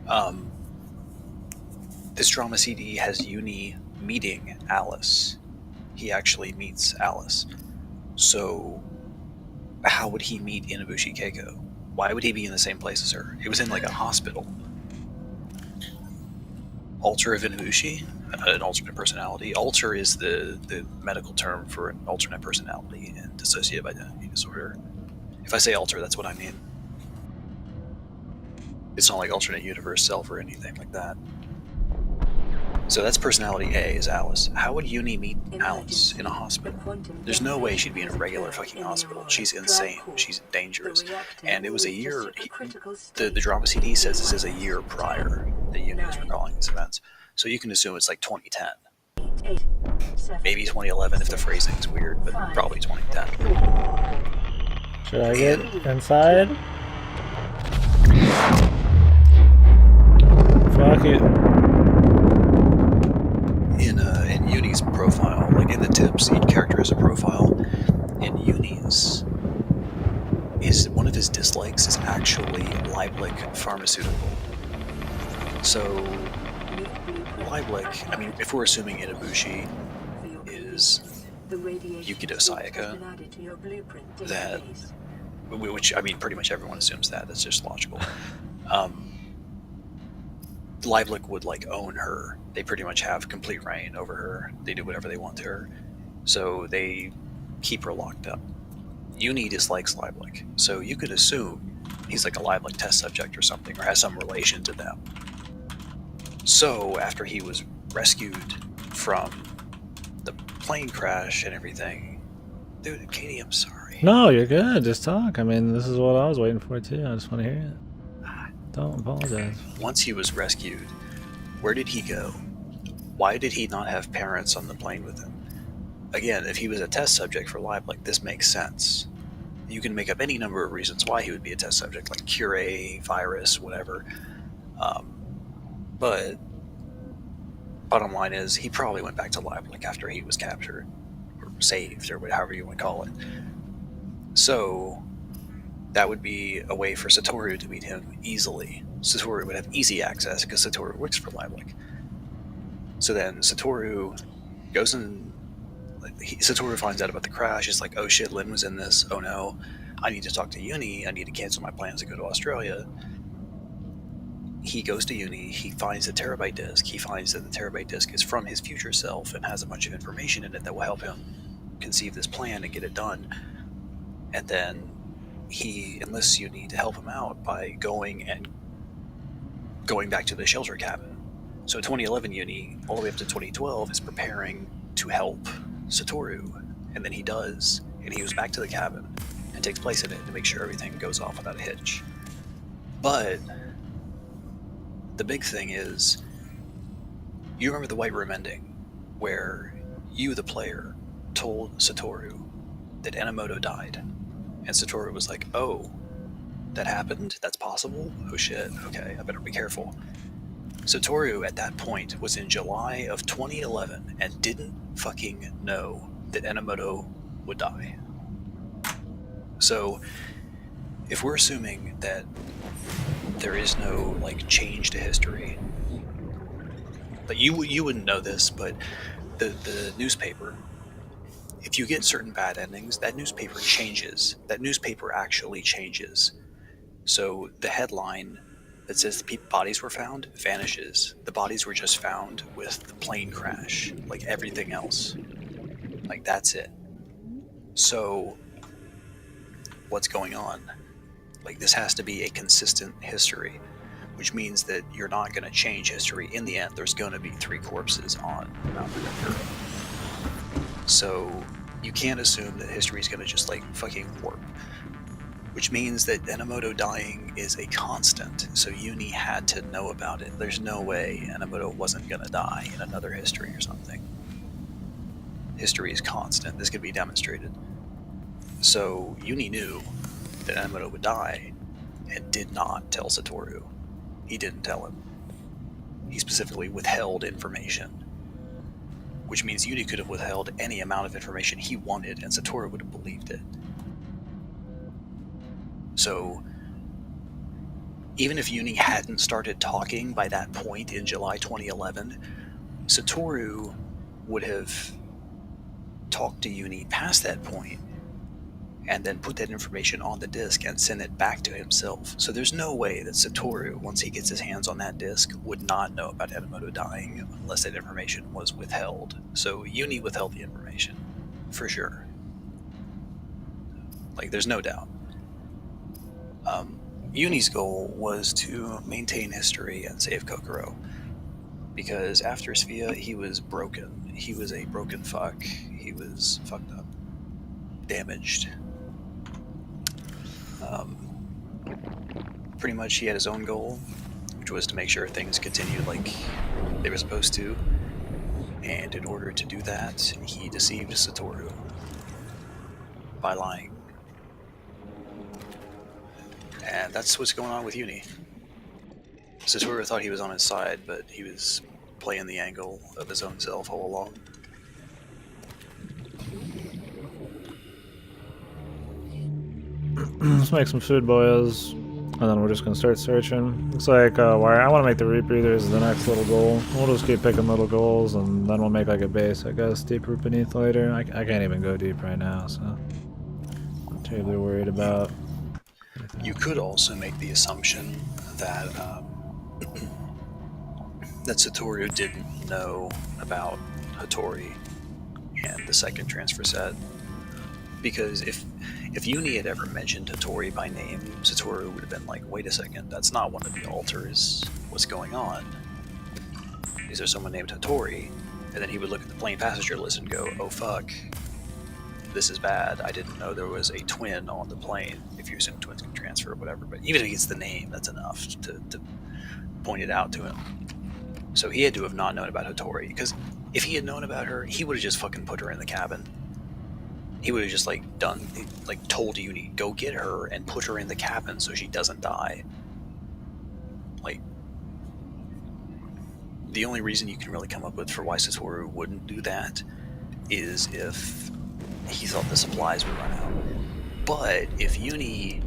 Um, this drama CD has Uni meeting Alice. He actually meets Alice. So, how would he meet Inabushi Keiko? Why would he be in the same place as her? He was in like a hospital. Alter of Inabushi? An alternate personality. Alter is the medical term for an alternate personality and dissociative identity disorder. If I say alter, that's what I mean. It's not like alternate universe self or anything like that. So that's personality A, is Alice. How would Uni meet Alice in a hospital? There's no way she'd be in a regular fucking hospital. She's insane. She's dangerous. And it was a year... The drama CD says this is a year prior that Uni is recalling these events. So you can assume it's like 2010. Maybe 2011 if the phrasing's weird, but probably 2010. Should I get inside? Fuck it. In Uni's profile, like in the tips, each character has a profile. In Uni's, one of his dislikes is actually Lieblich Pharmaceutical. So, Lieblich, I mean, if we're assuming Inabushi is Yukido Sayaka, that, which, I mean, pretty much everyone assumes that, that's just logical. Lieblich would like own her. They pretty much have complete reign over her. They do whatever they want to her. So they keep her locked up. Uni dislikes Lieblich. So you could assume he's like a Lieblich test subject or something, or has some relation to them. So after he was rescued from the plane crash and everything... Dude, Katie, I'm sorry. No, you're good. Just talk. I mean, this is what I was waiting for too. I just want to hear it. Don't apologize. Once he was rescued, where did he go? Why did he not have parents on the plane with him? Again, if he was a test subject for Lieblich, this makes sense. You can make up any number of reasons why he would be a test subject, like Cure, virus, whatever. But bottom line is, he probably went back to Lieblich after he was captured, or saved, or however you want to call it. So that would be a way for Satoru to meet him easily. Satoru would have easy access because Satoru works for Lieblich. So then Satoru goes and... Satoru finds out about the crash. He's like, oh shit, Lin was in this. Oh no, I need to talk to Uni. I need to cancel my plans to go to Australia. He goes to Uni. He finds the terabyte disk. He finds that the terabyte disk is from his future self and has a bunch of information in it that will help him conceive this plan and get it done. And then he enlists Uni to help him out by going back to the shelter cabin. So 2011 Uni, all the way up to 2012, is preparing to help Satoru, and then he does, and he goes back to the cabin and takes place in it to make sure everything goes off without a hitch. But the big thing is, you remember the White Room ending, where you, the player, told Satoru that Enomoto died, and Satoru was like, oh, that happened? That's possible? Oh shit, okay, I better be careful. Satoru, at that point, was in July of 2011 and didn't fucking know that Enomoto would die. So, if we're assuming that there is no, like, change to history, but you wouldn't know this, but the newspaper, if you get certain bad endings, that newspaper changes. That newspaper actually changes. So, the headline that says the bodies were found vanishes. The bodies were just found with the plane crash, like everything else. Like, that's it. So, what's going on? Like, this has to be a consistent history, which means that you're not going to change history. In the end, there's going to be 3 corpses on Mount Remember. So, you can't assume that history is going to just, like, fucking warp. Which means that Enomoto dying is a constant, so Uni had to know about it. There's no way Enomoto wasn't going to die in another history or something. History is constant. This could be demonstrated. So Uni knew that Enomoto would die and did not tell Satoru. He didn't tell him. He specifically withheld information, which means Uni could have withheld any amount of information he wanted, and Satoru would have believed it. So, even if Uni hadn't started talking by that point in July 2011, Satoru would have talked to Uni past that point and then put that information on the disk and send it back to himself. So there's no way that Satoru, once he gets his hands on that disk, would not know about Enomoto dying unless that information was withheld. So Uni withheld the information, for sure. Like, there's no doubt. Uni's goal was to maintain history and save Kokoro, because after Sphia, he was broken. He was a broken fuck. He was fucked up, damaged. Pretty much he had his own goal, which was to make sure things continued like they were supposed to. And in order to do that, he deceived Satoru by lying. And that's what's going on with Uni. Satoru thought he was on his side, but he was playing the angle of his own self all along. Let's make some food boils, and then we're just gonna start searching. Looks like I want to make the root breathers the next little goal. We'll just keep picking little goals, and then we'll make like a base, I guess, deeper beneath later. I can't even go deep right now, so I'm not terribly worried about. You could also make the assumption that that Satoru didn't know about Hattori and the second transfer set, because if Uni had ever mentioned Hattori by name, Satoru would have been like, wait a second, that's not one of the altars. What's going on? Is there someone named Hattori? And then he would look at the plain passenger list and go, oh fuck, this is bad. I didn't know there was a twin on the plane. If you assume twins can transfer or whatever, but even if he gets the name, that's enough to point it out to him. So he had to have not known about Hattori, because if he had known about her, he would have just fucking put her in the cabin. He would have just told Uni, go get her and put her in the cabin so she doesn't die. Like, the only reason you can really come up with for why Satoru wouldn't do that is if he thought the supplies would run out. But if Uni,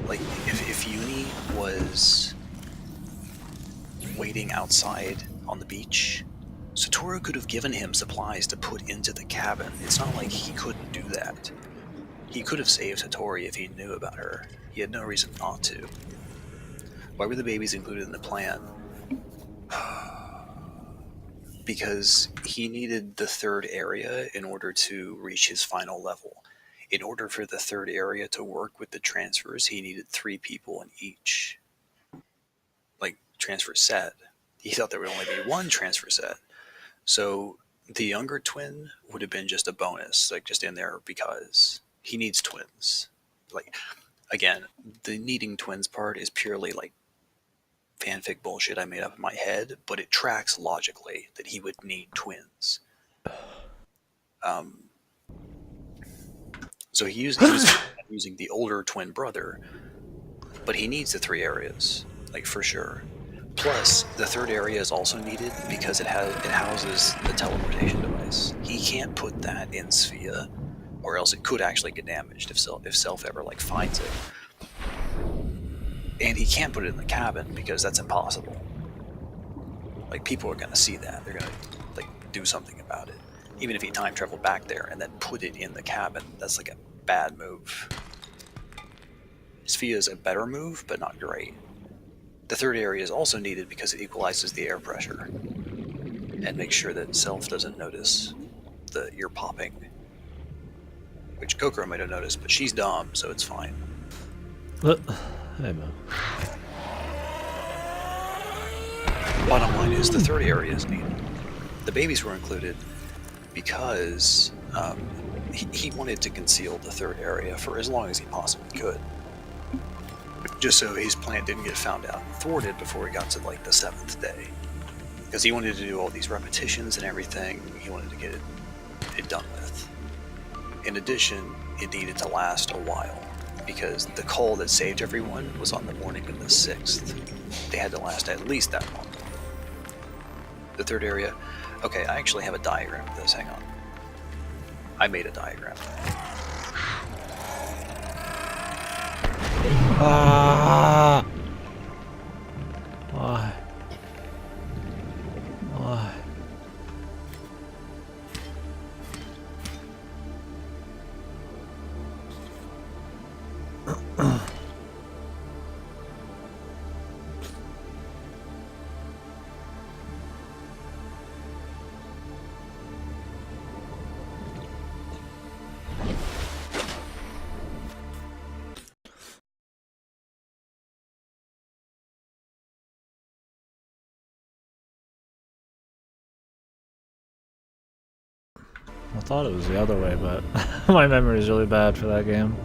if Uni was waiting outside on the beach, Satoru could have given him supplies to put into the cabin. It's not like he couldn't do that. He could have saved Hattori if he knew about her. He had no reason not to. Why were the babies included in the plan? Because he needed the third area in order to reach his final level. In order for the third area to work with the transfers, he needed 3 people in each transfer set. He thought there would only be 1 transfer set. So the younger twin would have been just a bonus, just in there because he needs twins. Again, the needing twins part is purely fanfic bullshit I made up in my head, but it tracks logically that he would need twins. So he was using the older twin brother, but he needs the 3 areas, for sure. Plus, the third area is also needed because it houses the teleportation device. He can't put that in Sphia, or else it could actually get damaged if Self ever finds it. And he can't put it in the cabin because that's impossible. People are gonna see that. They're gonna do something about it. Even if he time traveled back there and then put it in the cabin, that's a bad move. Sphia is a better move, but not great. The third area is also needed because it equalizes the air pressure and makes sure that Self doesn't notice the ear popping, which Kokoro might have noticed, but she's dumb, so it's fine. Hey, man. Bottom line is, the third area is needed. The babies were included because he wanted to conceal the third area for as long as he possibly could, just so his plan didn't get found out and thwarted before he got to the 7th day, because he wanted to do all these repetitions and everything. He wanted to get it done with. In addition, it needed to last a while, because the call that saved everyone was on the morning of the 6th. They had to last at least that long. The third area, okay, I actually have a diagram of this, hang on. I made a diagram. Ah! Why? Why? I thought it was the other way, but my memory is really bad for that game.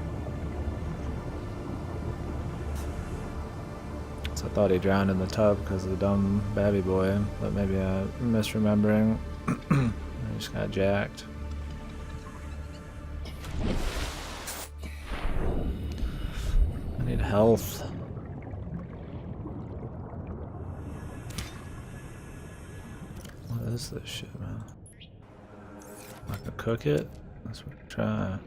So I thought he drowned in the tub because of the dumb babby boy, but maybe I'm misremembering. I just got jacked. I need health. What is this shit, man? I can cook it? That's what I'm trying.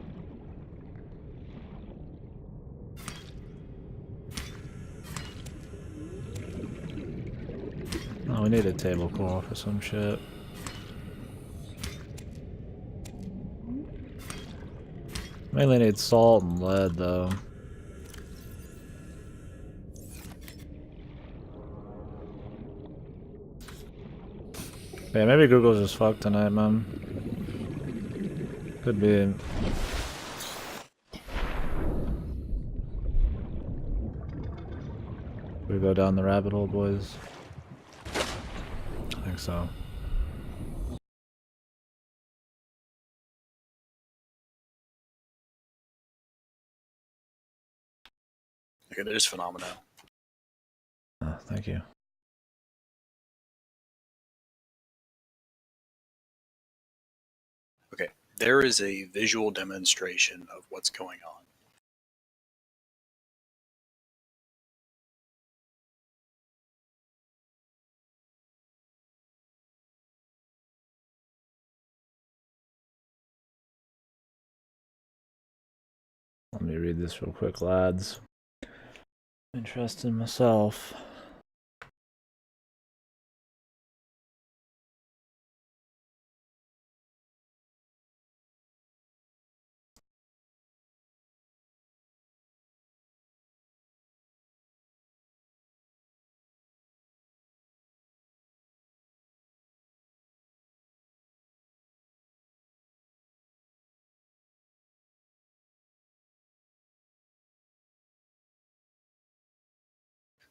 Oh, we need a table cloth or some shit. Mainly need salt and lead, though. Yeah, maybe Google's just fucked tonight, man. Could be. We go down the rabbit hole, boys. I think so. Okay, there's phenomena. Oh, thank you. Okay, there is a visual demonstration of what's going on. Let me read this real quick, lads. Interested in myself.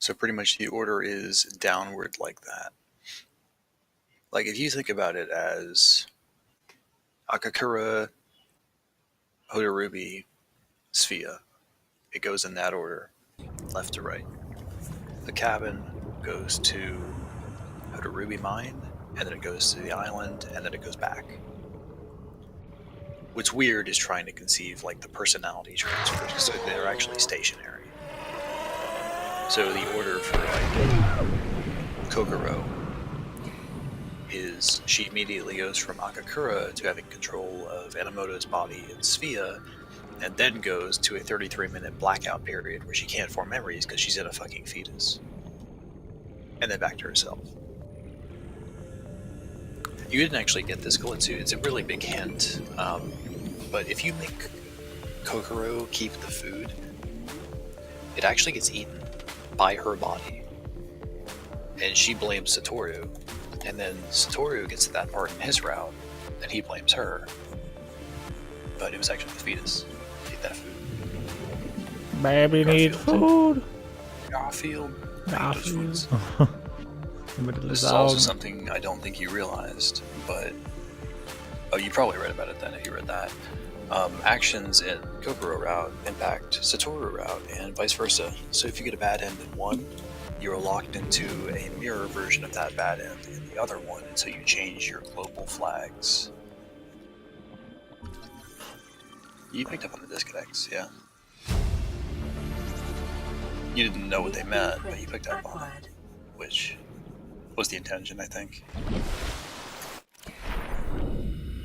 So pretty much the order is downward like that. Like if you think about it as Akakura, Hodorubi, Sphia, it goes in that order, left to right. The cabin goes to Hodorubi Mine, and then it goes to the island, and then it goes back. What's weird is trying to conceive like the personality transfers, so they're actually stationary. So the order for like Kokoro is she immediately goes from Akakura to having control of Enomoto's body and Sphia, and then goes to a 33-minute blackout period where she can't form memories because she's in a fucking fetus. And then back to herself. You didn't actually get this Glitzu. It's a really big hint. But if you make Kokoro keep the food, it actually gets eaten by her body. And she blames Satoru. And then Satoru gets to that part in his route, and he blames her. But it was actually the fetus that ate that food. Baby need food. Garfield. Garfield. This is also something I don't think you realized, but oh, you probably read about it then if you read that. Actions in Kokoro route impact Satoru route and vice versa. So if you get a bad end in one, you're locked into a mirror version of that bad end in the other one until you change your global flags. You picked up on the disconnects, yeah. You didn't know what they meant, but you picked up on it, which was the intention, I think.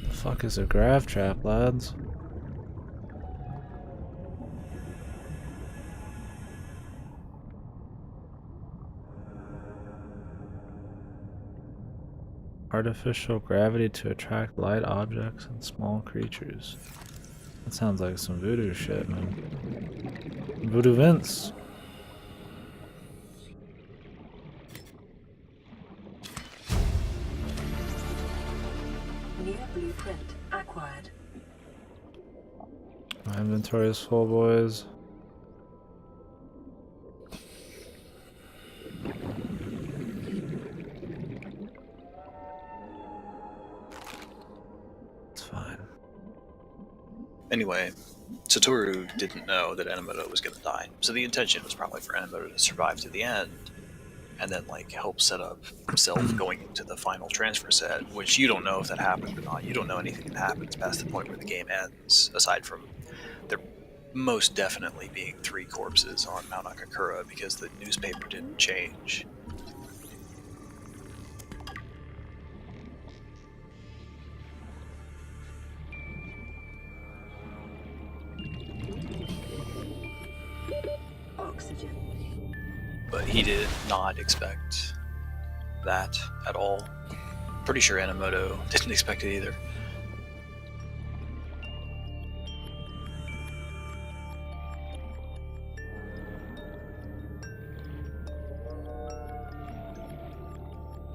The fuck is a grav trap, lads? artificial gravity to attract light objects and small creatures. That sounds like some voodoo shit, man. Voodoo Vince. New blueprint acquired. My inventory is full, boys. It's fine. Anyway, Satoru didn't know that Enomoto was going to die, so the intention was probably for Enomoto to survive to the end, and then like help set up himself going into the final transfer set, which you don't know if that happened or not. You don't know anything that happens past the point where the game ends, aside from there most definitely being 3 corpses on Mount Akakura because the newspaper didn't change. Oxygen. But he did not expect that at all. Pretty sure Enomoto didn't expect it either.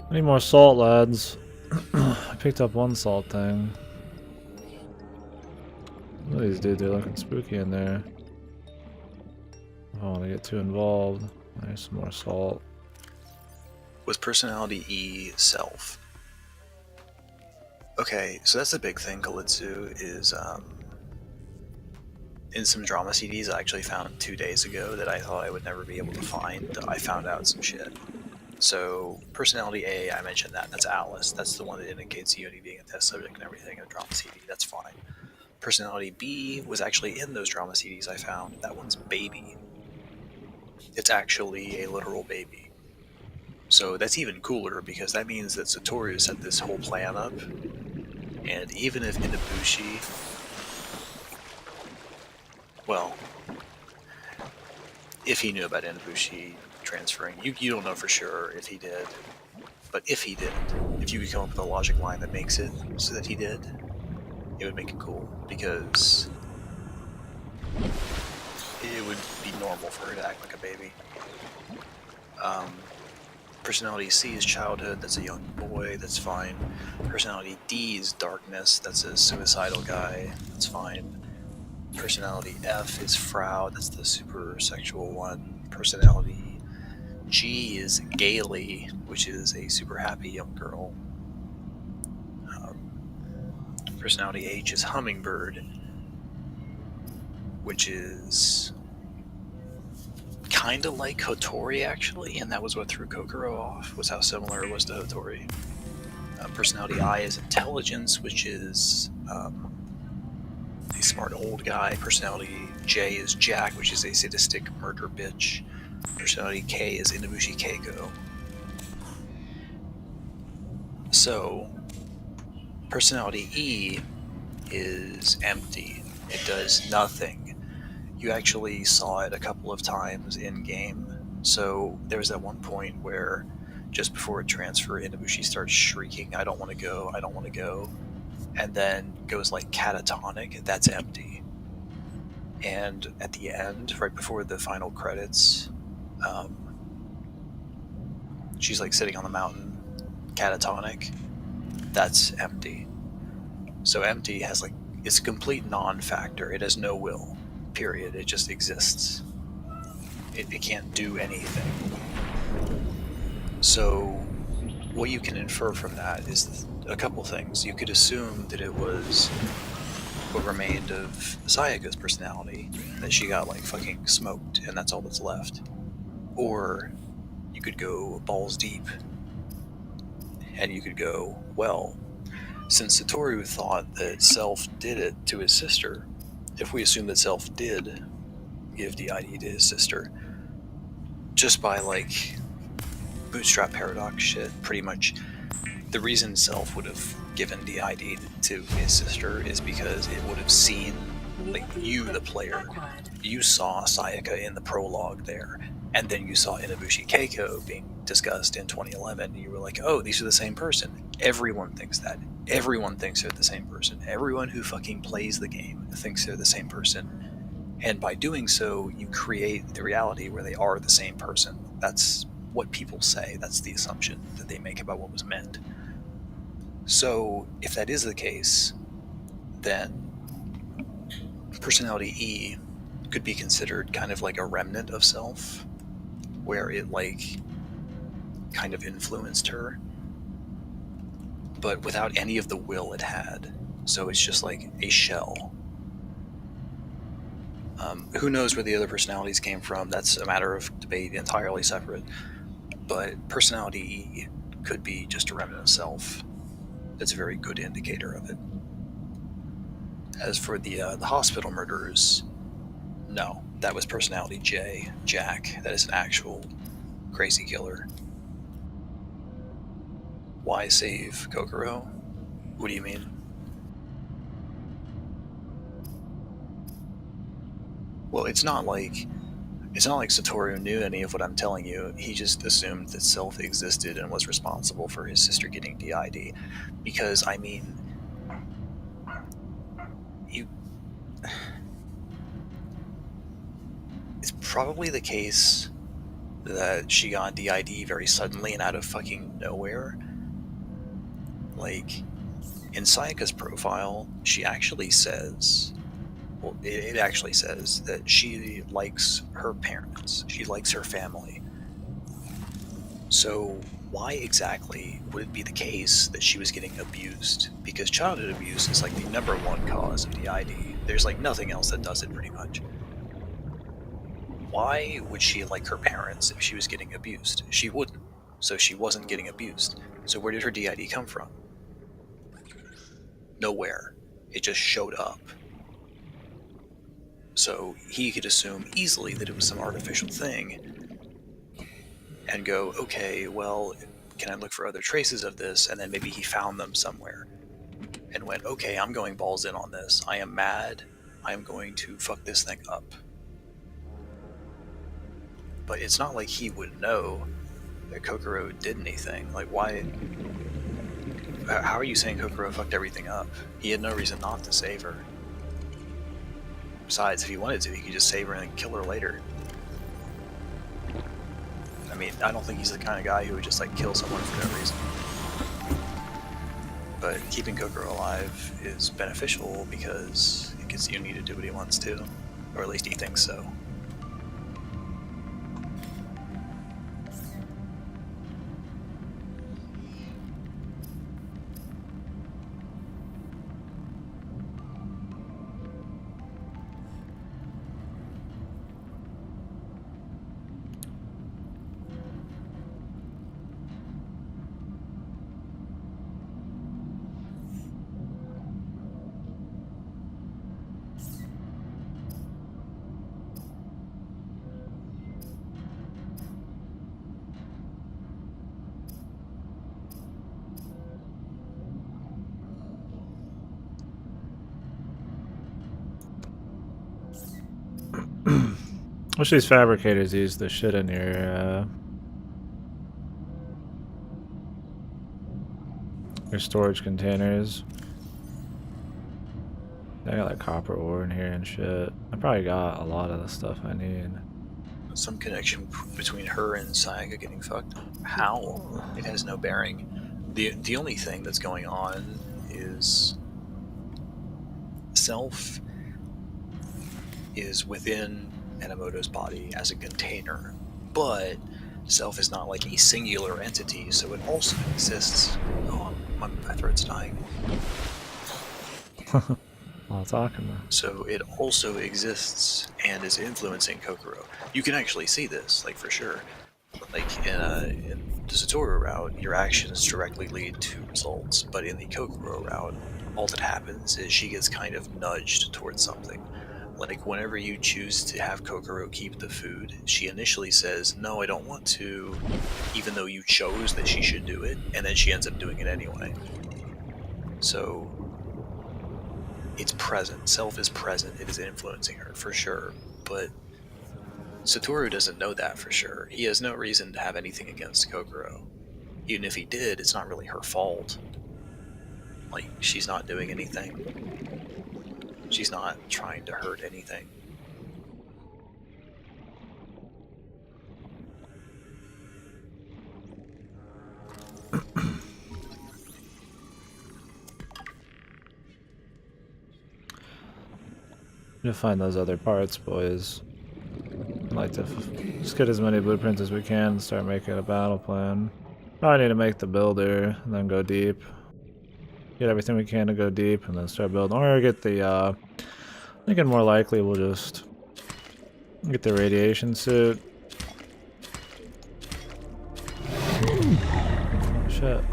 I need more salt, lads. I picked up 1 salt thing. Look at these dudes, they're looking spooky in there. I don't want to get too involved. There's some more salt. With personality E, self. Okay, so that's the big thing, Kalitsu, is in some drama CDs I actually found 2 days ago that I thought I would never be able to find. I found out some shit. So, personality A, I mentioned that. That's Alice. That's the one that indicates Yoni being a test subject and everything in a drama CD. That's fine. Personality B was actually in those drama CDs I found. That one's Baby. It's actually a literal baby. So that's even cooler because that means that Satoru set this whole plan up. And even if Inabushi... Well, if he knew about Inabushi transferring, you don't know for sure if he did. But if he did, if you could come up with a logic line that makes it so that he did, it would make it cool. Because it would be normal for her to act like a baby. Personality C is childhood, that's a young boy, that's fine. Personality D is darkness, that's a suicidal guy, that's fine. Personality F is Frau, that's the super sexual one. Personality G is Gaily, which is a super happy young girl. Personality H is Hummingbird, which is kind of like Hotori actually, and that was what threw Kokoro off, was how similar it was to Hotori. Personality I is Intelligence, which is a smart old guy. Personality J is Jack, which is a sadistic murder bitch. Personality K is Inabushi Keiko. So, personality E is empty. It does nothing. You actually saw it a couple of times in game. So there was that one point where just before a transfer, Inabushi starts shrieking, "I don't want to go, I don't want to go," and then goes like catatonic. That's empty. And at the end, right before the final credits, she's like sitting on the mountain, catatonic. That's empty. So empty has like, it's a complete non-factor. It has no will. Period. It just exists. It can't do anything. So what you can infer from that is a couple things. You could assume that it was what remained of Sayaka's personality, that she got like fucking smoked and that's all that's left. Or you could go balls deep and you could go, well, since Satoru thought that Self did it to his sister, if we assume that Self did give the ID to his sister, just by like bootstrap paradox shit, pretty much the reason Self would have given the ID to his sister is because it would have seen, like, you, the player, you saw Sayaka in the prologue there, And then you saw Inabushi Keiko being discussed in 2011, and you were like, oh, these are the same person. Everyone thinks that. Everyone thinks they're the same person. Everyone who fucking plays the game thinks they're the same person. And by doing so, you create the reality where they are the same person. That's what people say. That's the assumption that they make about what was meant. So, if that is the case, then personality E could be considered kind of like a remnant of self, where it like kind of influenced her, but without any of the will it had. So it's just like a shell. Who knows where the other personalities came from? That's a matter of debate entirely separate. But personality E could be just a remnant of self. That's a very good indicator of it. As for the hospital murderers, no, that was personality J, Jack. That is an actual crazy killer. Why save Kokoro? What do you mean? Well, it's not like Satoru knew any of what I'm telling you. He just assumed that Self existed and was responsible for his sister getting DID. Because, I mean, it's probably the case that she got DID very suddenly and out of fucking nowhere. Like, in Sayaka's profile, she actually says, well, it actually says that she likes her parents. She likes her family. So why exactly would it be the case that she was getting abused? Because childhood abuse is like the #1 cause of DID. There's like nothing else that does it pretty much. Why would she like her parents if she was getting abused? She wouldn't. So she wasn't getting abused. So where did her DID come from? Nowhere. It just showed up. So he could assume easily that it was some artificial thing and go, okay, well, can I look for other traces of this? And then maybe he found them somewhere and went, okay, I'm going balls in on this. I am mad. I am going to fuck this thing up. But it's not like he would know that Kokoro did anything. Like, why? How are you saying Kokoro fucked everything up? He had no reason not to save her. Besides, if he wanted to, he could just save her and then kill her later. I mean, I don't think he's the kind of guy who would just like kill someone for no reason. But keeping Kokoro alive is beneficial because it gets Uni to do what he wants to, or at least he thinks so. Wish these fabricators use the shit in your storage containers. I got like copper ore in here and shit. I probably got a lot of the stuff I need. Some connection between her and Sayaka getting fucked? How? It has no bearing. The only thing that's going on is Self is within Enomoto's body as a container, but Self is not like a singular entity, so it also exists. Oh, my throat's dying. While talking though. So it also exists and is influencing Kokoro. You can actually see this, like for sure. Like in the Satoru route, your actions directly lead to results, but in the Kokoro route, all that happens is she gets kind of nudged towards something. Like whenever you choose to have Kokoro keep the food, she initially says, no, I don't want to, even though you chose that she should do it, and then she ends up doing it anyway. So it's present. Self is present. It is influencing her for sure, but Satoru doesn't know that for sure. He has no reason to have anything against Kokoro. Even if he did, it's not really her fault. Like, she's not doing anything. She's not trying to hurt anything. To find those other parts, boys. I'd like to just get as many blueprints as we can and start making a battle plan. Probably need to make the builder and then go deep. Get everything we can to go deep and then start building. Or get the, I think more likely we'll just get the radiation suit. Oh shit.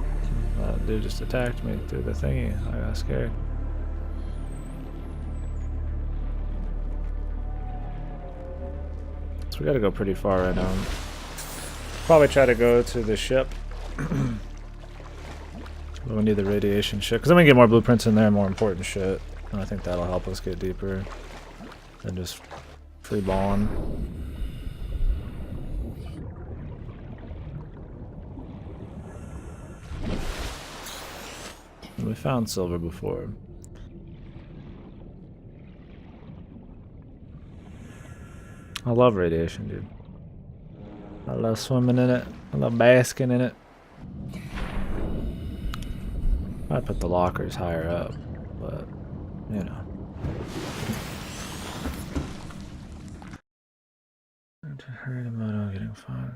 That dude just attacked me through the thingy. I got scared. So we gotta go pretty far right now. Probably try to go to the ship. We need the radiation shit, because then we get more blueprints in there and more important shit. And I think that'll help us get deeper than just free balling. We found silver before. I love radiation, dude. I love swimming in it. I love basking in it. I'd put the lockers higher up, but, you know. I heard about getting fined.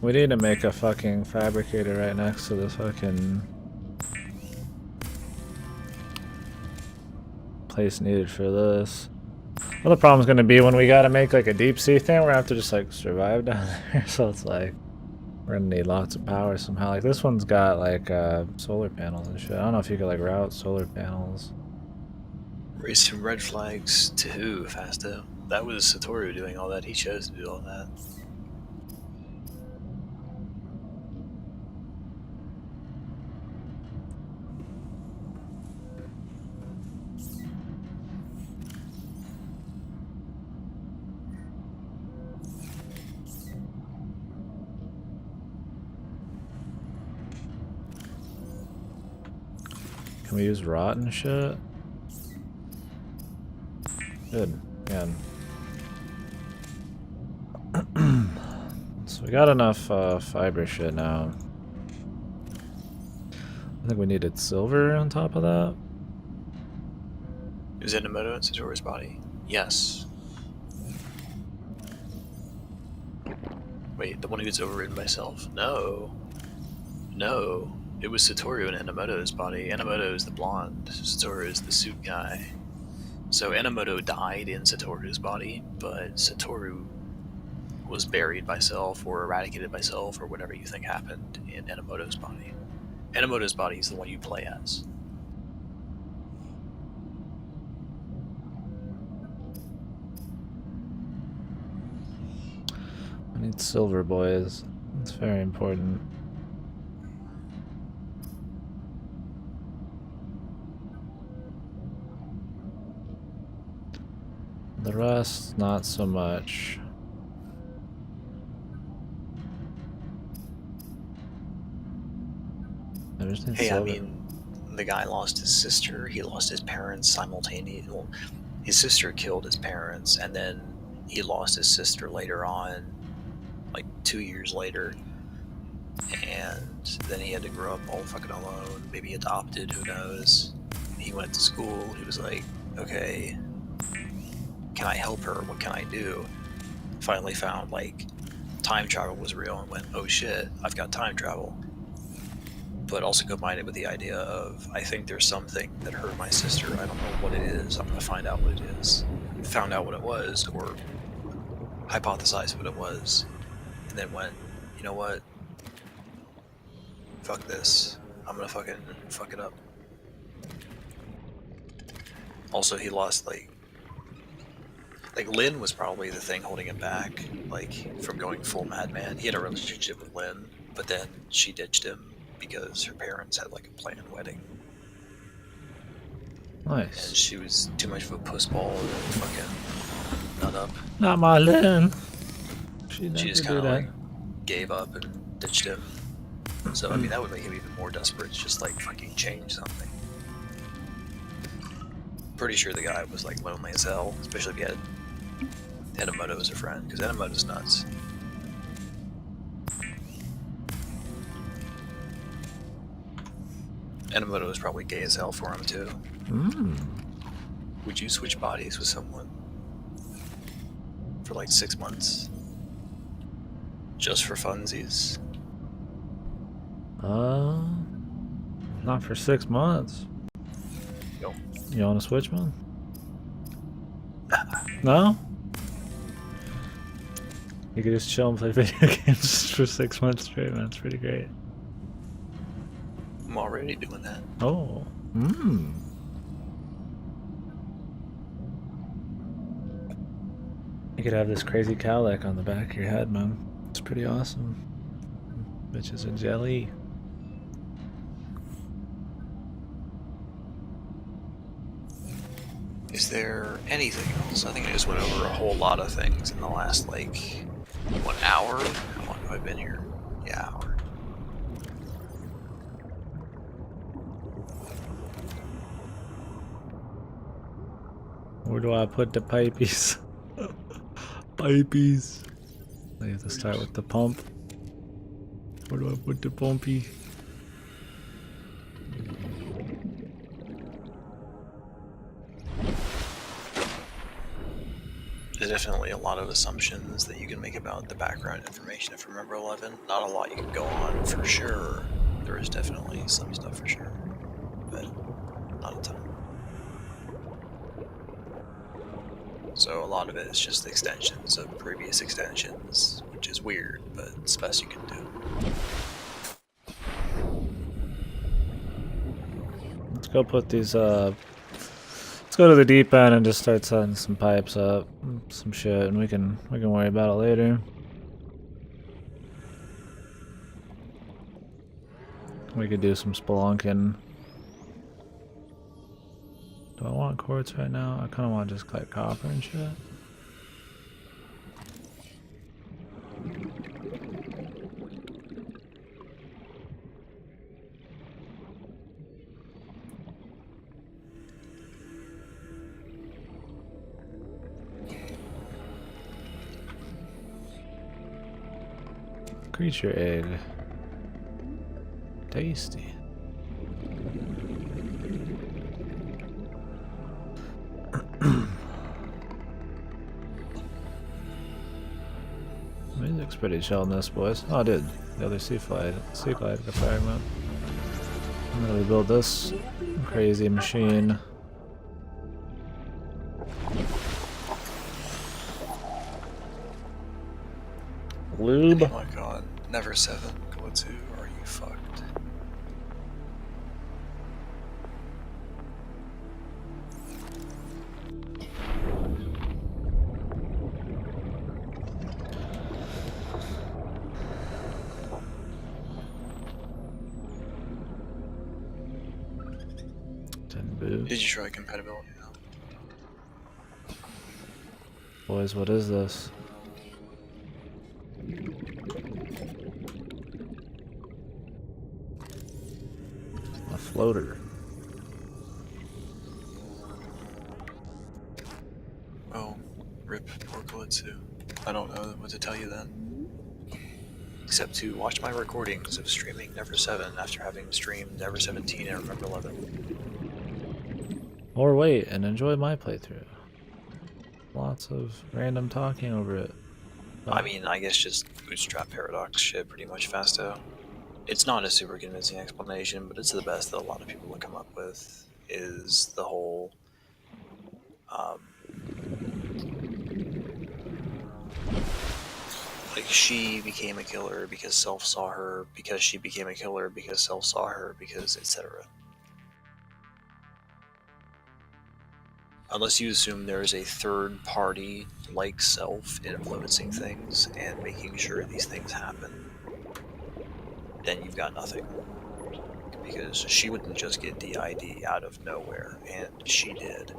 We need to make a fucking fabricator right next to this fucking place needed for this. Well, the problem's gonna be when we gotta make like a deep sea thing, we're gonna have to just like survive down there. So it's like we're gonna need lots of power somehow. Like this one's got like solar panels and shit. I don't know if you could like route solar panels. Raise some red flags to who, Fasto? That was Satoru doing all that. He chose to do all that. Can we use rotten shit? Good. Again. So we got enough fiber shit now. I think we needed silver on top of that. Is Enomoto in Satoru's body? Yes. Wait, the one who's overridden by self? No. No. It was Satoru in Enomoto's body. Enomoto is the blonde. Satoru is the suit guy. So Enomoto died in Satoru's body, but Satoru was buried by self or eradicated by self or whatever you think happened in Enomoto's body. Enomoto's body is the one you play as. I need silver, boys. It's very important. The rest, not so much. Hey, I mean, the guy lost his sister, he lost his parents simultaneously. Well, his sister killed his parents, and then he lost his sister later on, like 2 years later. And then he had to grow up all fucking alone, maybe adopted, who knows. He went to school, he was like, okay, can I help her? What can I do? Finally found, like, time travel was real and went, oh shit, I've got time travel. But also combined it with the idea of, I think there's something that hurt my sister. I don't know what it is. I'm going to find out what it is. Found out what it was, or hypothesized what it was, and then went, you know what? Fuck this. I'm going to fucking fuck it up. Also, he lost, like, Like Lynn was probably the thing holding him back, like from going full madman. He had a relationship with Lynn, but then she ditched him because her parents had like a planned wedding, and Nice. she was too much of a pussball to fucking nut up. Not my Lynn. She never She just do kind of that. like gave up and ditched him. So I mean, that would make him even more desperate to just like fucking change something. Pretty sure the guy was like lonely as hell, especially if he had Enomoto as a friend, because Enomoto's nuts. Enomoto was probably gay as hell for him too. Would you switch bodies with someone for like 6 months? Just for funsies? Not for 6 months. No. You want to switch one? No? You could just chill and play video games just for 6 months straight, man. It's pretty great. I'm already doing that. Oh. You could have this crazy cowlick on the back of your head, man. It's pretty awesome. Bitches are jelly. Is there anything else? I think I just went over a whole lot of things in the last, like, 1 hour? How long have I been here? Yeah, hour. Where do I put the pipies? Pipies. I have to start with the pump. Where do I put the pumpy? There's definitely a lot of assumptions that you can make about the background information of Remember 11. Not a lot you can go on for sure. There is definitely some stuff for sure, but not a ton. So a lot of it is just extensions of previous extensions, which is weird, but it's the best you can do. Let's go put these, let's go to the deep end and just start setting some pipes up, some shit, and we can worry about it later. We could do some spelunking. Do I want quartz right now? I kind of want to just collect copper and shit. Creature egg. Tasty. Music's pretty chill in this, boys. Oh, dude, the other sea glide fragment. I'm gonna rebuild this crazy machine. Lube. Oh my god, never 7, go 2, are you fucked? Did you try compatibility now? Boys, what is this? A floater. Oh, rip poor Kalitsu. I don't know what to tell you then. Except to watch my recordings of streaming Never 7 after having streamed Never 17 and Remember 11. Or wait and enjoy my playthrough. Lots of random talking over it. I mean, I guess just bootstrap paradox shit pretty much fasto. It's not a super convincing explanation, but it's the best that a lot of people will come up with, is the whole like she became a killer because Self saw her, because she became a killer because Self saw her, because etc. unless you assume there is a third party like Self influencing things and making sure these things happen, then you've got nothing. Because she wouldn't just get DID out of nowhere, and she did.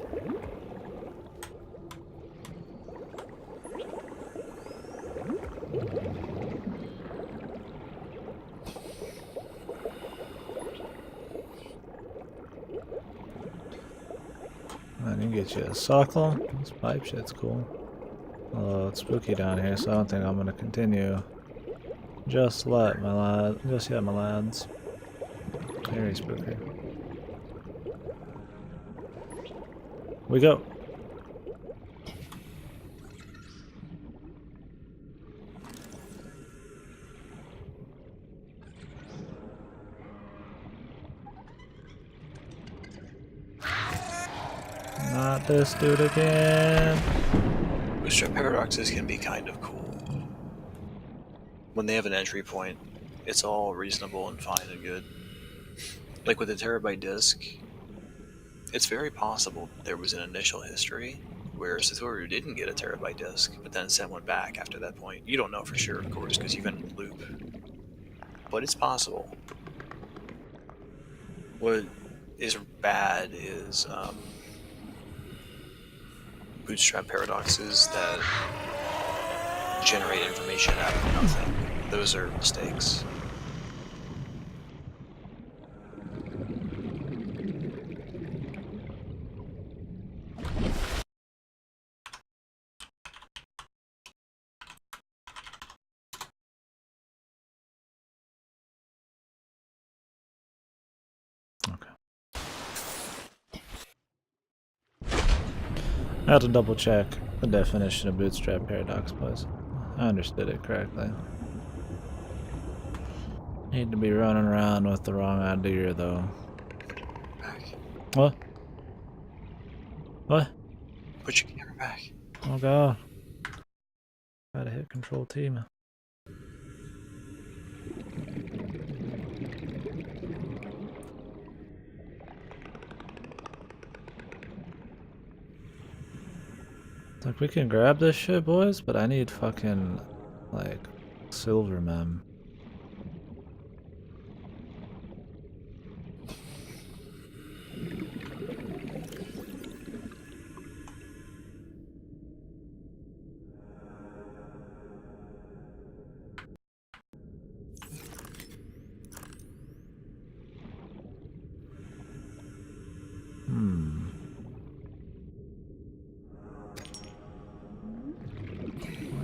I can get you a sockle. This pipe shit's cool. Although it's spooky down here, so I don't think I'm gonna continue. Just yet, my lads. Very spooky. We go. Not this dude again. Bootstrap paradoxes can be kind of cool. When they have an entry point, it's all reasonable and fine and good. Like with the terabyte disk, it's very possible there was an initial history where Satoru didn't get a terabyte disk, but then sent one back after that point. You don't know for sure, of course, because you've been in the loop. But it's possible. What is bad is bootstrap paradoxes that generate information out of nothing. Those are mistakes. I have to double check the definition of bootstrap paradox, but I understood it correctly. Need to be running around with the wrong idea, though. Back. What? What? Put your camera back. Oh god. Gotta hit Control T, man. Like, we can grab this shit, boys, but I need fucking, like, silver mem.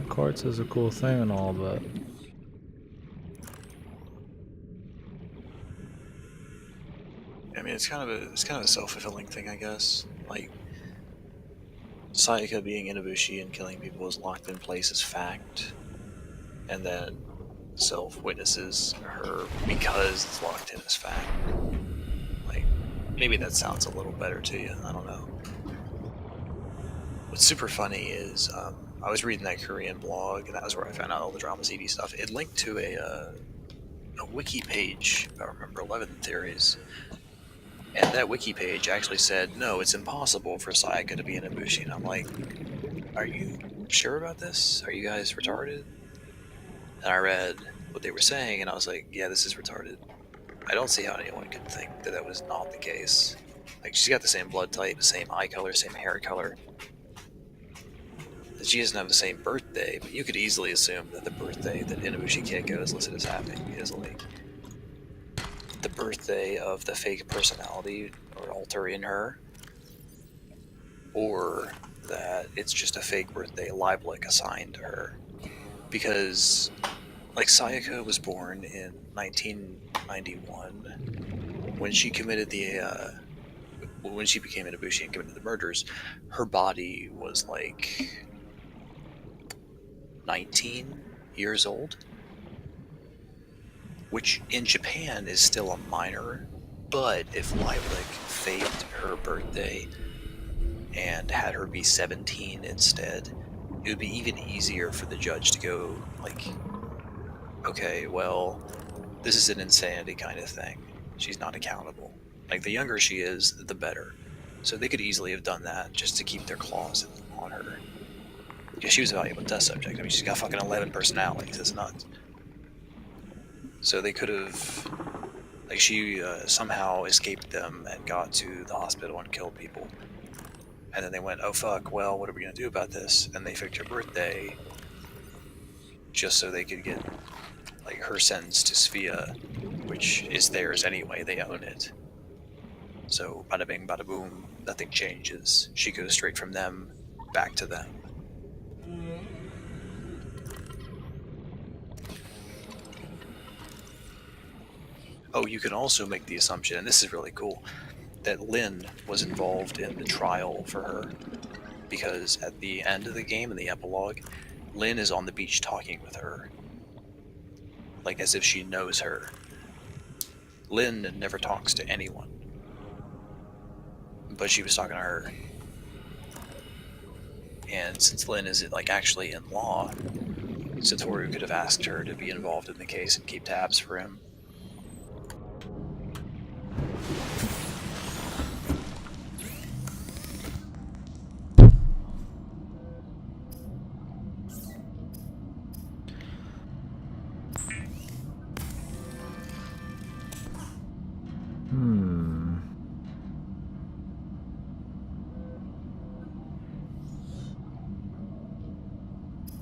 Quartz is a cool thing and all, but I mean, it's kind of a self-fulfilling thing, I guess. Like, Sayaka being in Ibushi and killing people is locked in place as fact, and then Self witnesses her because it's locked in as fact. Like, maybe that sounds a little better to you. I don't know. What's super funny is I was reading that Korean blog, and that was where I found out all the Drama CD stuff. It linked to a wiki page, if I remember, 11 Theories. And that wiki page actually said, no, it's impossible for Sayaka to be in Ibushi. And I'm like, are you sure about this? Are you guys retarded? And I read what they were saying, and I was like, yeah, this is retarded. I don't see how anyone could think that that was not the case. Like, she's got the same blood type, the same eye color, same hair color. She doesn't have the same birthday, but you could easily assume that the birthday that Inubushi Keiko is listed as having is like the birthday of the fake personality or alter in her, or that it's just a fake birthday Lieblich assigned to her. Because, like, Sayaka was born in 1991. When she committed when she became Inubushi and committed the murders, her body was like 19 years old, which in Japan is still a minor, but if Lieblich faked her birthday and had her be 17 instead, it would be even easier for the judge to go, like, okay, well, this is an insanity kind of thing. She's not accountable. Like, the younger she is, the better. So they could easily have done that just to keep their claws on her. Because she was a valuable test subject. I mean, she's got fucking 11 personalities. It's nuts. So they could have... Like, she somehow escaped them and got to the hospital and killed people. And then they went, oh fuck, well, what are we going to do about this? And they picked her birthday just so they could get, like, her sentence to Sphia, which is theirs anyway. They own it. So, bada bing, bada boom, nothing changes. She goes straight from them back to them. Oh, you can also make the assumption, and this is really cool, that Lynn was involved in the trial for her. Because at the end of the game, in the epilogue, Lynn is on the beach talking with her. Like as if she knows her. Lynn never talks to anyone. But she was talking to her. And since Lynn is like actually in law, Satoru could have asked her to be involved in the case and keep tabs for him.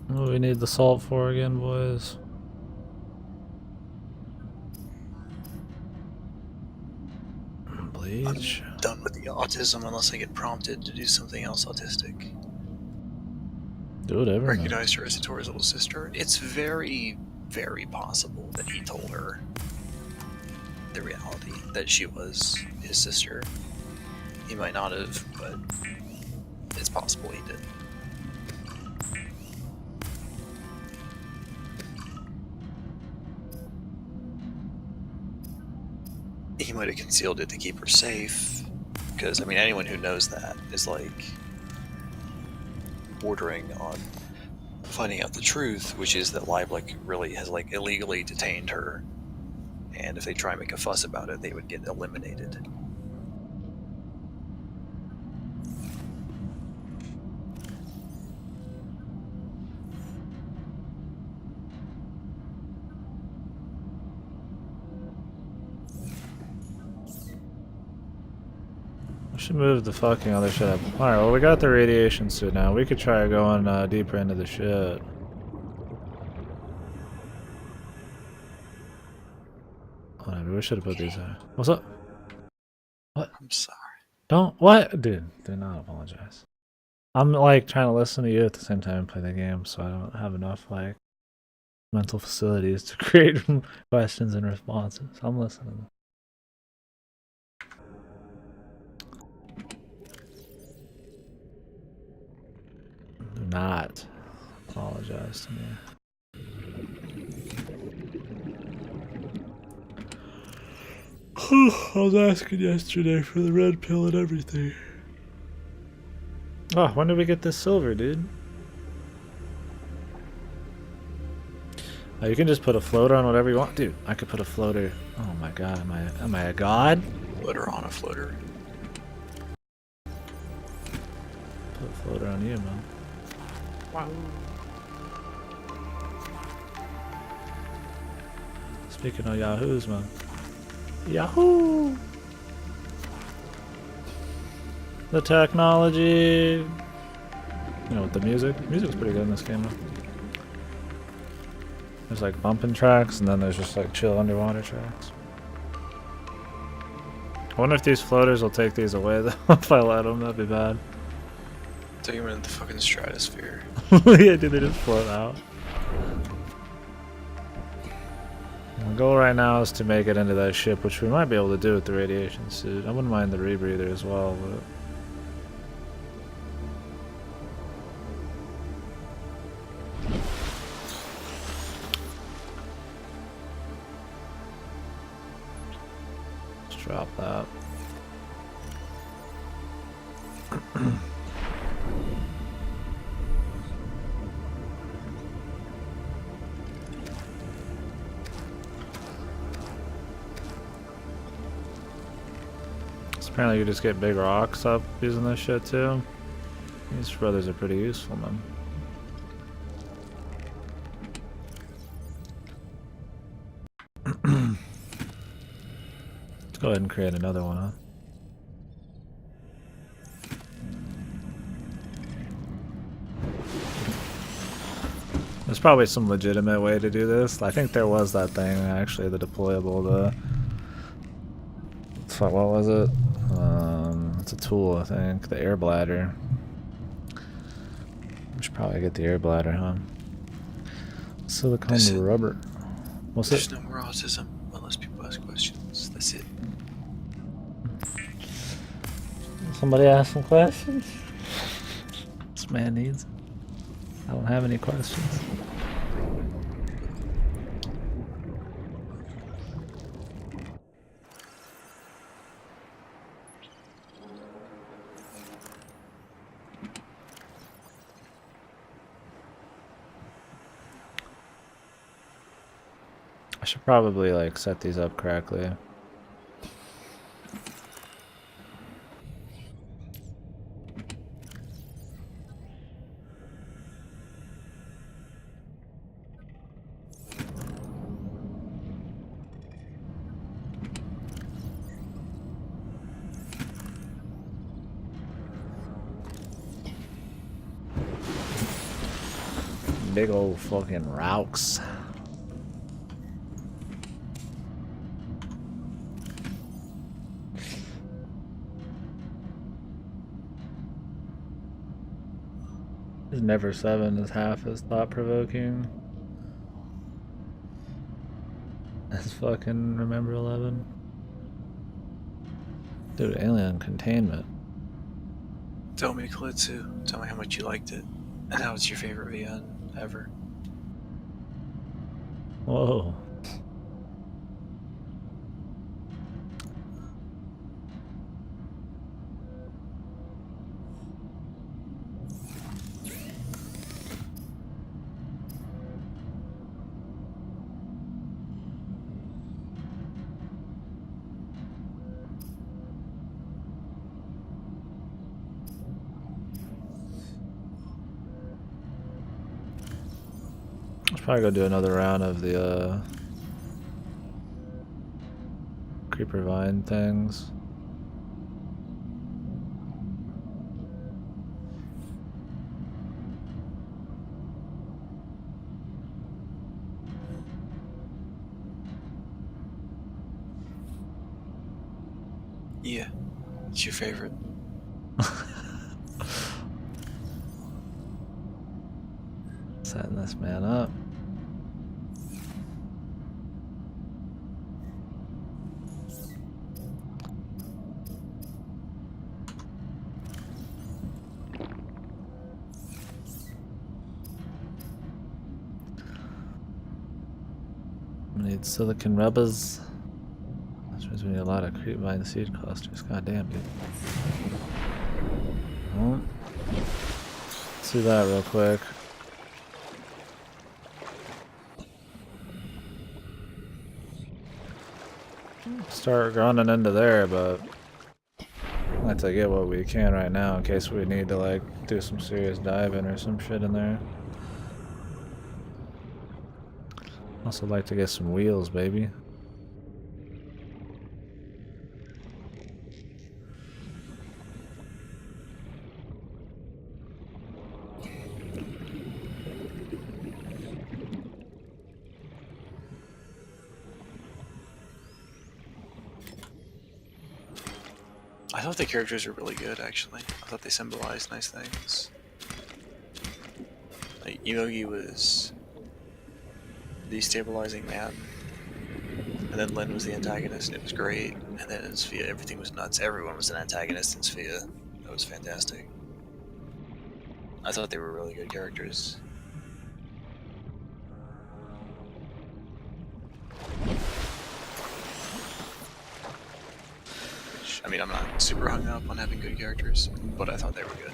What do we need the salt for again, boys? Bleach. I'm done with the autism unless I get prompted to do something else autistic. Do whatever. Recognized her as Satoru's little sister. It's very, very possible that he told her the reality, that she was his sister. He might not have, but it's possible he did. He might have concealed it to keep her safe, because I mean anyone who knows that is like bordering on finding out the truth, which is that Lieblich really has like illegally detained her, and if they try and make a fuss about it, they would get eliminated. Should move the fucking other shit up. Alright, well we got the radiation suit now. We could try going deeper into the shit. Whatever, we should have put these there. What's up? What? I'm sorry. Don't, what? Dude, do not apologize. I'm like trying to listen to you at the same time and play the game, so I don't have enough like mental facilities to create questions and responses. I'm listening. Do not apologize to me. I was asking yesterday for the red pill and everything. Oh, when did we get this silver, dude? Oh, you can just put a floater on whatever you want. Dude, I could put a floater. Oh my god, am I a god? Floater on a floater. Put a floater on you, man. Wow. Speaking of Yahoos, man. Yahoo! The technology. You know, with the music. The music's pretty good in this game, though. There's like bumping tracks, and then there's just like chill underwater tracks. I wonder if these floaters will take these away, though. If I let them, that'd be bad. Take him into the fucking stratosphere. Yeah, dude, they just float out. My goal right now is to make it into that ship, which we might be able to do with the radiation suit. I wouldn't mind the rebreather as well, but... let's drop that. Apparently you just get big rocks up using this shit too. These brothers are pretty useful, man. Let's go ahead and create another one, huh? There's probably some legitimate way to do this. I think there was that thing, actually, the deployable, what was it? It's a tool, I think. The air bladder. We should probably get the air bladder, huh? Silicone rubber. What's There's it? no more autism unless people ask questions. That's it. Somebody ask some questions? This man needs. I don't have any questions. I should probably like set these up correctly. Big old fucking rocks. Never 7 is half as thought-provoking as fucking Remember 11. Dude, alien containment. Tell me, Kalitsu. Tell me how much you liked it. And how it's your favorite VN ever. Whoa. Let's probably go do another round of the creeper vine things. Yeah. It's your favorite. Setting this man up. We need silicon rubbers. That means we need a lot of creep vine seed clusters. God damn, dude. Oh. Let's do that real quick. Start running into there, but let's get what we can right now in case we need to like do some serious diving or some shit in there. Also like to get some wheels, baby. I thought the characters were really good, actually. I thought they symbolized nice things. Like, Emogi was destabilizing man, and then Lynn was the antagonist, and it was great. And then in Sphia, everything was nuts. Everyone was an antagonist in Sphia. That was fantastic. I thought they were really good characters. I mean, I'm not super hung up on having good characters, but I thought they were good.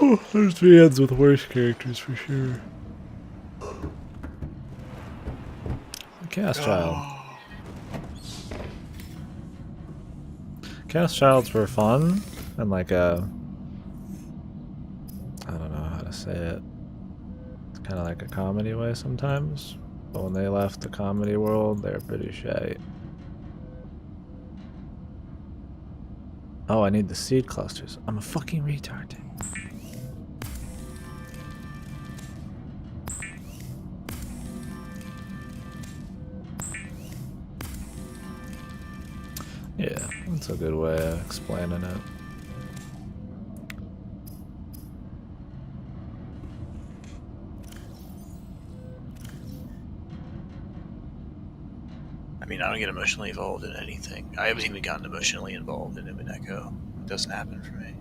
There's VNs with worse characters for sure. Cast Child. Cast Childs were fun and like a... I don't know how to say it. It's kind of like a comedy way sometimes. But when they left the comedy world, they're pretty shite. Oh, I need the seed clusters. I'm a fucking retard. Yeah, that's a good way of explaining it. I mean, I don't get emotionally involved in anything. I haven't even gotten emotionally involved in Echo. It doesn't happen for me.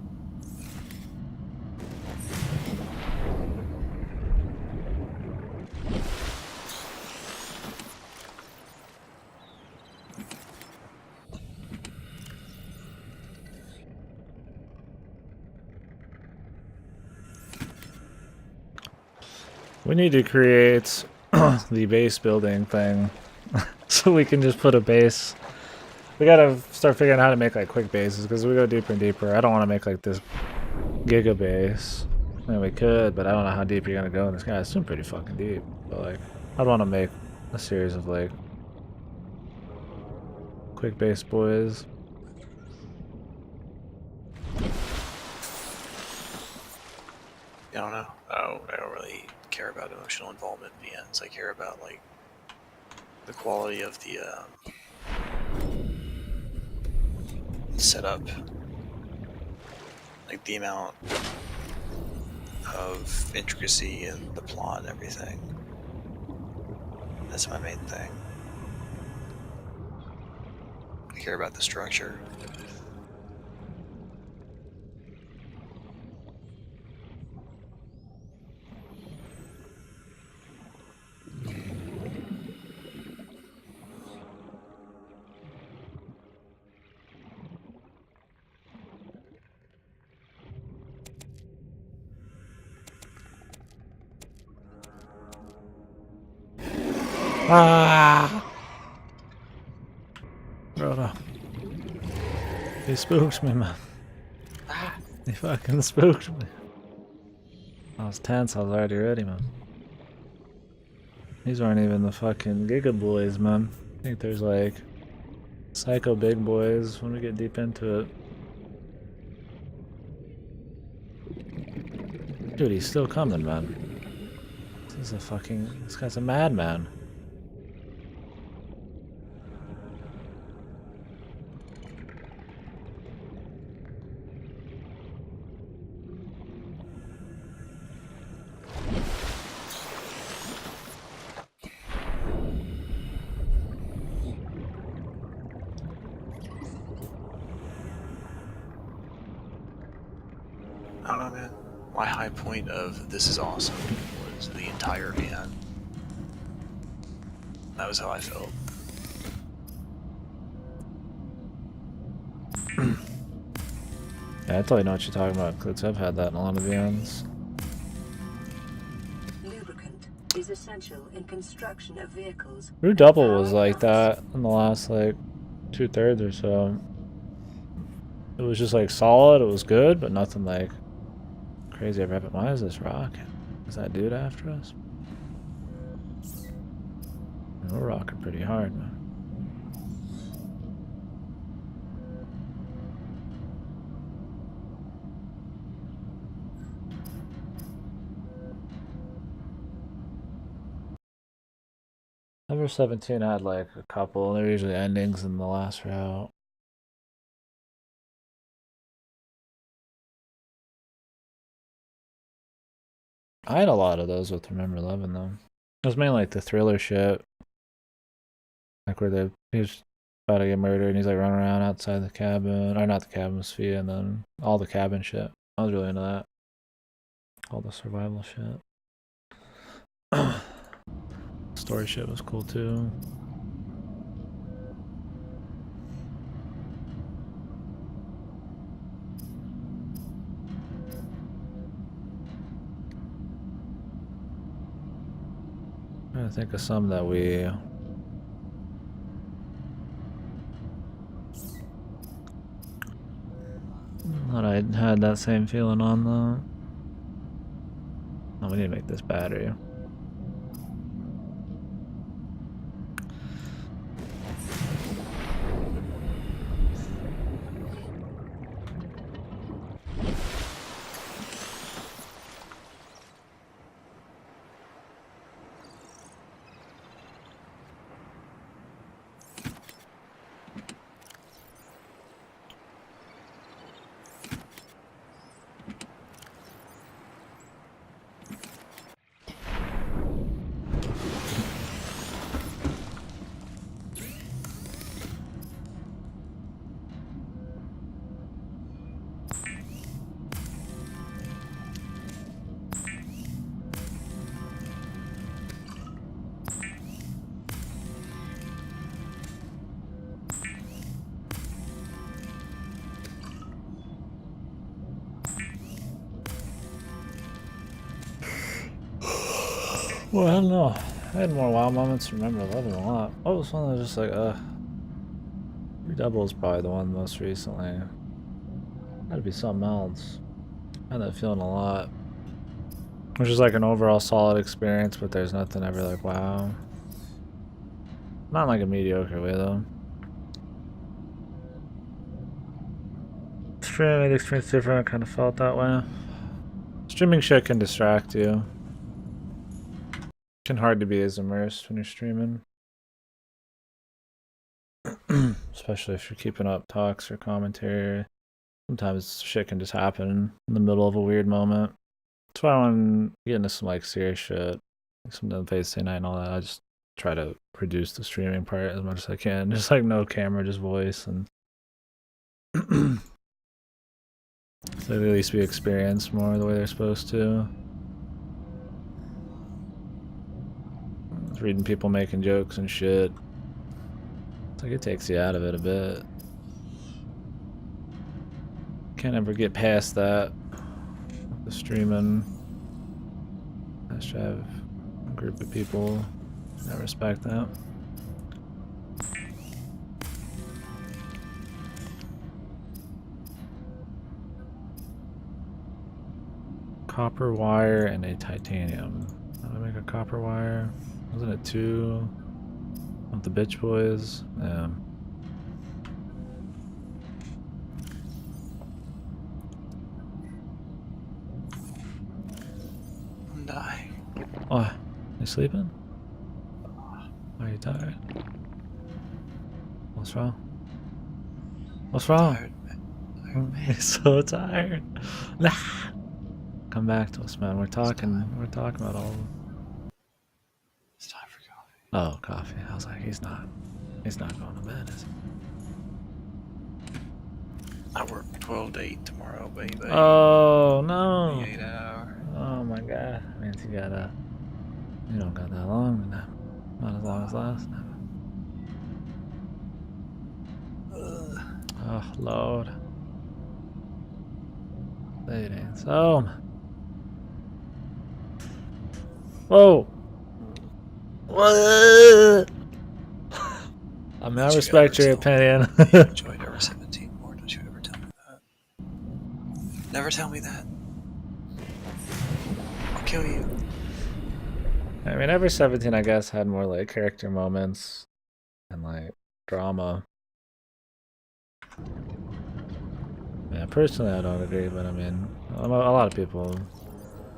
We need to create the base building thing so we can just put a base. We gotta start figuring out how to make like quick bases because we go deeper and deeper. I don't want to make like this giga base. I mean, we could, but I don't know how deep you're gonna go in this guy. It's been pretty fucking deep. But like, I'd want to make a series of like quick base boys. I don't know. I don't really care about emotional involvement in VNs. I care about like the quality of the setup, like the amount of intricacy in the plot and everything. That's my main thing. I care about the structure. Ah! Brother. He spooked me, man. He fucking spooked me. I was tense, I was already ready, man. These aren't even the fucking Giga Boys, man. I think there's like Psycho Big Boys when we get deep into it. Dude, he's still coming, man. This guy's a madman. I don't know, man. My high point of this is awesome was the entire van. That was how I felt. Yeah, I totally know what you're talking about, because I've had that in a lot of VNs. Lubricant is essential in construction of vehicles. Root Double was like that in the last like 2/3 or so. It was just like solid, it was good, but nothing like crazy. Why is this rocking? Is that dude after us? We're rocking pretty hard, man. Number 17 had like a couple, they're usually endings in the last route. I had a lot of those with Remember 11 though. It was mainly like the thriller shit. Like where he's about to get murdered and he's like running around outside the cabin. Or not the cabin, Sophia, and then all the cabin shit. I was really into that. All the survival shit. Story shit was cool too. I think of some that we... Thought I had that same feeling on though. Oh, we need to make this battery. Well, I don't know. I had more WoW moments. Remember 11 a lot. What was one that was just like, Redouble is probably the one most recently. That'd be something else. I had that feeling a lot. Which is like an overall solid experience, but there's nothing ever like, wow. Not in like a mediocre way though. Streaming made the experience different. I kind of felt that way. Streaming shit can distract you. It's hard to be as immersed when you're streaming. Especially if you're keeping up talks or commentary. Sometimes shit can just happen in the middle of a weird moment. That's why when I get into some like serious shit, like some of the Wednesday night and all that, I just try to reduce the streaming part as much as I can. Just like no camera, just voice, and so at least we experience more the way they're supposed to. Reading people making jokes and shit. It's like it takes you out of it a bit. Can't ever get past that. The streaming. I should have a group of people that respect that. Copper wire and a titanium. How do I make a copper wire? Wasn't it 2 of the bitch boys? Yeah. I'm dying. Oh, you sleeping? Are you tired? What's wrong? What's wrong? Tired, You're so tired. Nah. Come back to us, man. We're talking about all of them. It's time for coffee. Oh, coffee. I was like, he's not going to bed, is he? I work 12 to 8 tomorrow, baby. Oh no. 8 hours. Oh my god. I mean, you don't got that long, not as long as last time. Oh Lord. It ain't so. Whoa. What? I mean, I respect your opinion. You enjoyed Ever 17 more. Don't you ever tell me that. Never tell me that. I'll kill you. I mean, Ever 17, I guess, had more like character moments and like drama. Yeah, personally, I don't agree, but I mean, a lot of people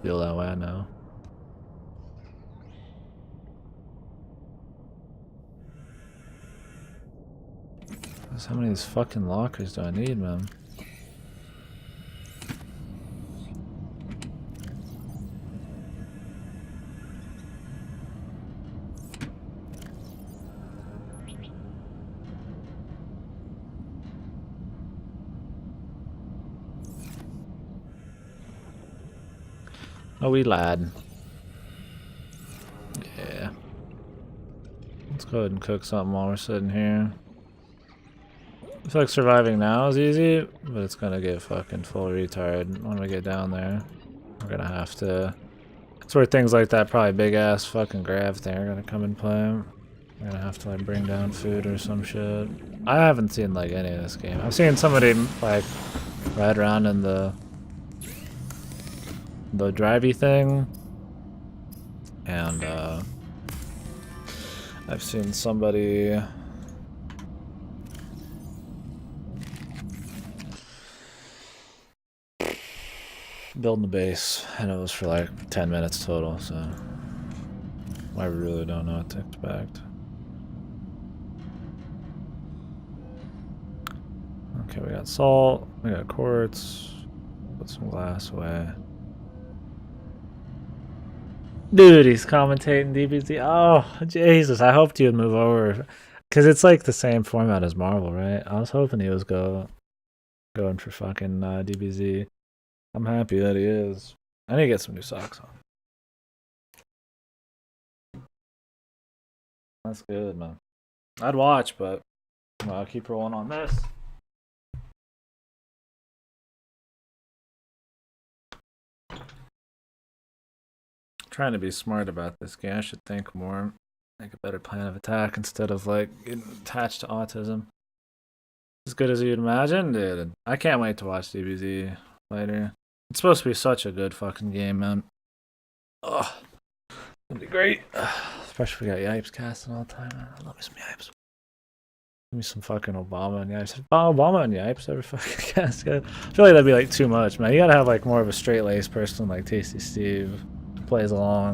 feel that way, I know. How many of these fucking lockers do I need, man? Oh, we lad. Yeah. Let's go ahead and cook something while we're sitting here. I feel like surviving now is easy, but it's gonna get fucking full retard when we get down there. We're gonna have to That's where things like that, probably big ass fucking grav thing, are gonna come and play. I'm gonna have to like bring down food or some shit. I haven't seen like any of this game. I've seen somebody like ride around in the drivey thing, and I've seen somebody building the base, and it was for like 10 minutes total, so I really don't know what to expect. Okay, we got salt, we got quartz, put some glass away. Dude, he's commentating DBZ. Oh, Jesus, I hoped you'd move over. Because it's like the same format as Marvel, right? I was hoping he was going for fucking DBZ. I'm happy that he is. I need to get some new socks on. That's good, man. I'd watch, but I'll keep rolling on this. Trying to be smart about this game. I should think more, make a better plan of attack instead of like getting attached to autism. As good as you'd imagine, dude. I can't wait to watch DBZ later. It's supposed to be such a good fucking game, man. Oh, it'll be great. Especially if we got Yipes casting all the time. I love me some Yipes. Give me some fucking Obama and Yipes. Obama and Yipes every fucking cast. I feel like that'd be like too much, man. You gotta have like more of a straight laced person like Tasty Steve. Plays along.